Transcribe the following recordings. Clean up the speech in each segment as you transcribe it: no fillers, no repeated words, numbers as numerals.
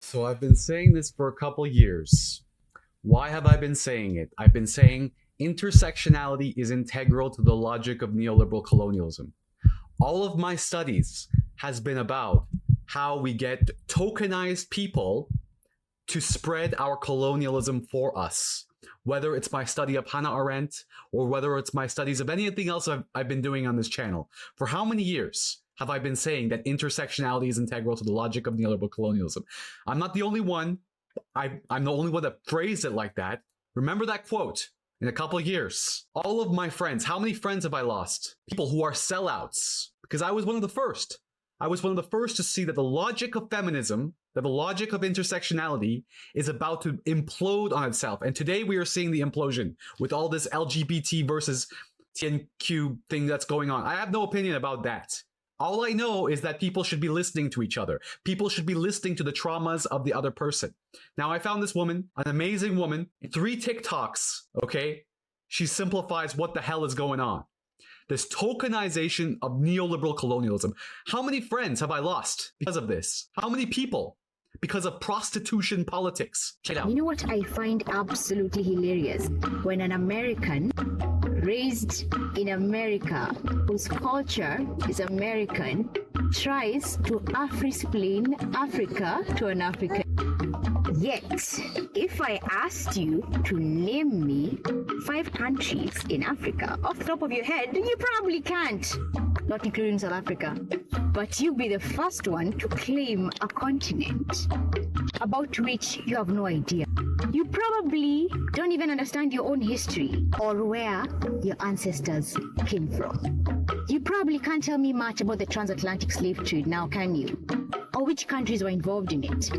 So I've been saying this for a couple years. Why have I been saying it? I've been saying intersectionality is integral to the logic of neoliberal colonialism. All of my studies has been about how we get tokenized people to spread our colonialism for us. Whether it's my study of Hannah Arendt or whether it's my studies of anything else I've been doing on this channel. For how many years have I been saying that intersectionality is integral to the logic of neoliberal colonialism? I'm not the only one. I'm the only one that phrased it like that. Remember that quote. In a couple of years, all of my friends, how many friends have I lost? People who are sellouts. Because I was one of the first. I was one of the first to see that the logic of feminism, that the logic of intersectionality is about to implode on itself. And today we are seeing the implosion with all this LGBT versus TNQ thing that's going on. I have no opinion about that. All I know is that people should be listening to each other. People should be listening to the traumas of the other person. Now, I found this woman, an amazing woman, 3 TikToks, okay? She simplifies what the hell is going on. This tokenization of neoliberal colonialism. How many friends have I lost because of this? How many people? Because of prostitution politics. Check it out. You know what I find absolutely hilarious? When an American raised in America, whose culture is American, tries to Afri-splain Africa to an African. Yet, if I asked you to name me 5 countries in Africa, off the top of your head, you probably can't, not including South Africa. But you'll be the first one to claim a continent about which you have no idea. You probably don't even understand your own history or where your ancestors came from. You probably can't tell me much about the transatlantic slave trade now, can you? Or which countries were involved in it.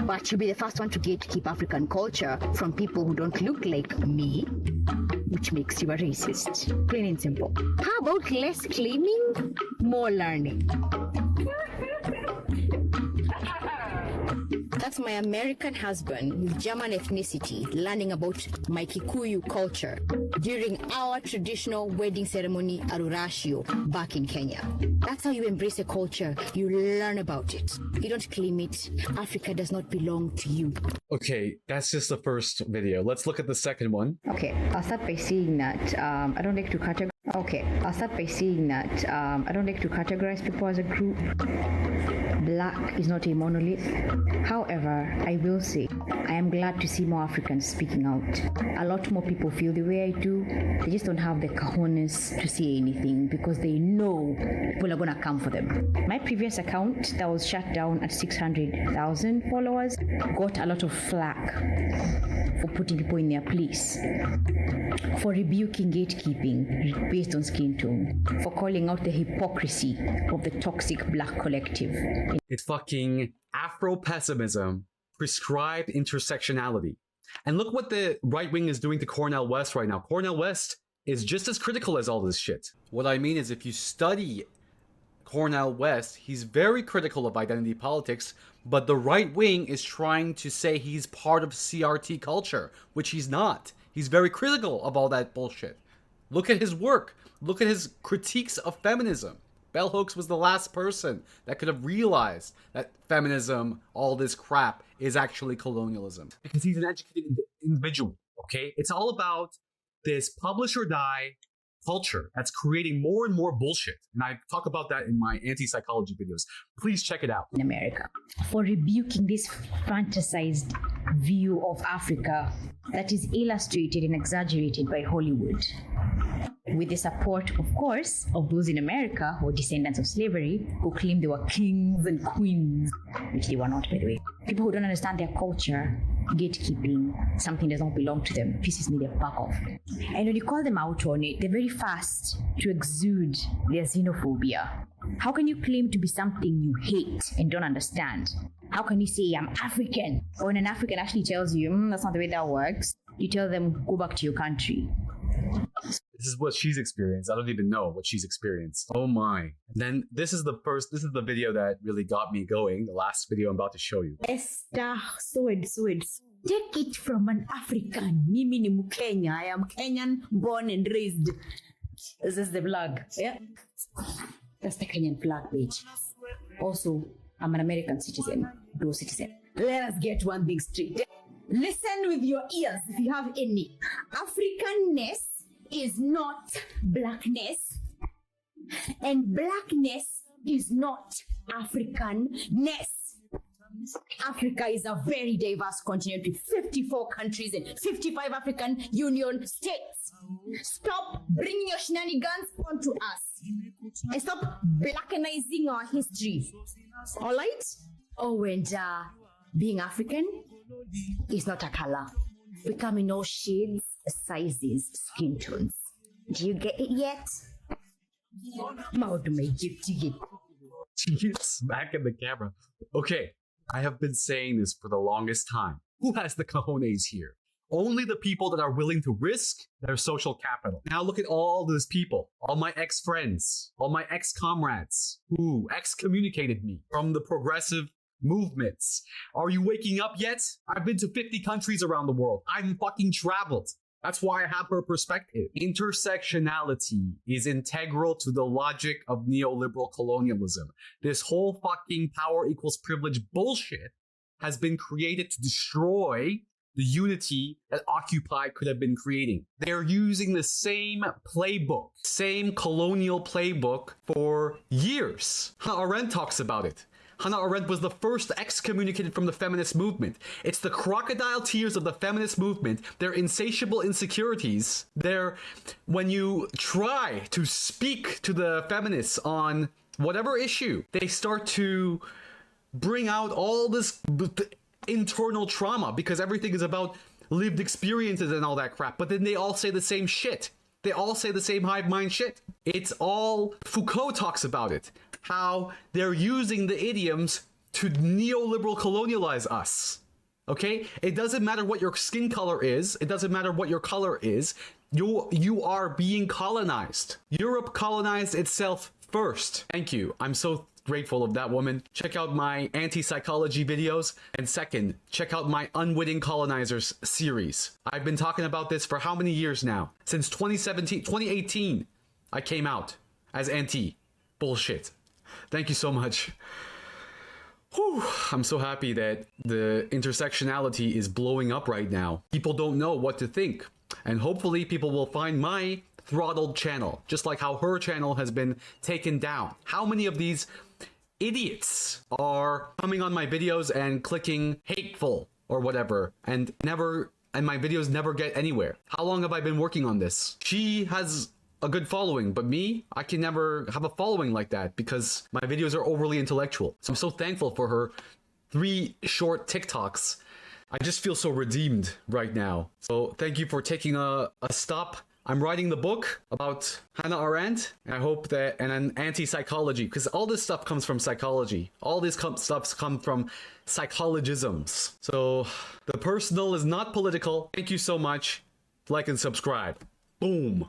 But you'll be the first one to gatekeep African culture from people who don't look like me, which makes you a racist. Plain and simple. How about less claiming, more learning? That's my American husband with German ethnicity learning about my Kikuyu culture during our traditional wedding ceremony at Urashio back in Kenya. That's how you embrace a culture. You learn about it. You don't claim it. Africa does not belong to you. Okay, that's just the first video. Let's look at the second one. Okay, I'll start by saying that I don't like to categorize. I don't like to categorize people as a group. Black is not a monolith. However, I will say I am glad to see more Africans speaking out. A lot more people feel the way I do. They just don't have the cojones to say anything because they know people are gonna come for them. My previous account that was shut down at 600,000 followers got a lot of flack for putting people in their place, for rebuking gatekeeping based on skin tone, for calling out the hypocrisy of the toxic black collective. It's fucking Afro-pessimism, prescribed intersectionality. And look what the right wing is doing to Cornel West right now. Cornel West is just as critical as all this shit. What I mean is if you study Cornel West, he's very critical of identity politics, but the right wing is trying to say he's part of CRT culture, which he's not. He's very critical of all that bullshit. Look at his work. Look at his critiques of feminism. Bell Hooks was the last person that could have realized that feminism, all this crap, is actually colonialism. Because he's an educated individual, okay? It's all about this publish or die culture that's creating more and more bullshit. And I talk about that in my anti-psychology videos. Please check it out. In America, for rebuking this fantasized view of Africa that is illustrated and exaggerated by Hollywood, with the support, of course, of those in America who are descendants of slavery, who claim they were kings and queens, which they were not, by the way. People who don't understand their culture, gatekeeping, something does not belong to them, pisses me the fuck off. And when you call them out on it, they're very fast to exude their xenophobia. How can you claim to be something you hate and don't understand? How can you say, I'm African? Or when an African actually tells you, that's not the way that works, you tell them, go back to your country. This is what she's experienced. I don't even know what she's experienced. Oh my. And then this is the video that really got me going. The last video I'm about to show you. Esther, so and so. Take it from an African. Mimi ni Mkenya. I am Kenyan, born and raised. This is the vlog. Yeah. That's the Kenyan flag page. Also, I'm an American citizen, dual citizen. Let us get one thing straight. Listen with your ears if you have any. Africanness is not blackness, and blackness is not Africanness. Africa is a very diverse continent with 54 countries and 55 African Union states. Stop bringing your shenanigans onto us and stop blackenizing our history. All right? Oh, and being African is not a color. We come in all shades, sizes, skin tones. Do you get it yet? Smack in the camera. Okay, I have been saying this for the longest time. Who has the cojones here? Only the people that are willing to risk their social capital. Now look at all these people, all my ex-friends, all my ex-comrades who excommunicated me from the progressive movements. Are you waking up yet? I've been to 50 countries around the world. I'm fucking traveled. That's why I have her perspective. Intersectionality is integral to the logic of neoliberal colonialism. This whole fucking power equals privilege bullshit has been created to destroy the unity that Occupy could have been creating. They're using the same playbook, same colonial playbook for years. Hannah Arendt talks about it. Hannah Arendt was the first excommunicated from the feminist movement. It's the crocodile tears of the feminist movement, their insatiable insecurities, when you try to speak to the feminists on whatever issue, they start to bring out all this internal trauma because everything is about lived experiences and all that crap. But then they all say the same shit. They all say the same hive mind shit. It's all, Foucault talks about it, how they're using the idioms to neoliberal colonialize us. Okay? It doesn't matter what your skin color is. It doesn't matter what your color is. You are being colonized. Europe colonized itself first. Thank you. I'm so grateful of that woman. Check out my anti-psychology videos. And second, check out my Unwitting Colonizers series. I've been talking about this for how many years now? Since 2018, I came out as anti-bullshit. Thank you so much. Whew, I'm so happy that the intersectionality is blowing up right now. People don't know what to think. And hopefully people will find my throttled channel, just like how her channel has been taken down. How many of these idiots are coming on my videos and clicking hateful or whatever and my videos never get anywhere? How long have I been working on this? She has a good following, but me, I can never have a following like that because my videos are overly intellectual. So I'm so thankful for her 3 short TikToks. I just feel so redeemed right now. So thank you for taking a stop. I'm writing the book about Hannah Arendt. I hope that, and an anti-psychology, because all this stuff comes from psychology. All this stuffs come from psychologisms. So the personal is not political. Thank you so much. Like and subscribe. Boom.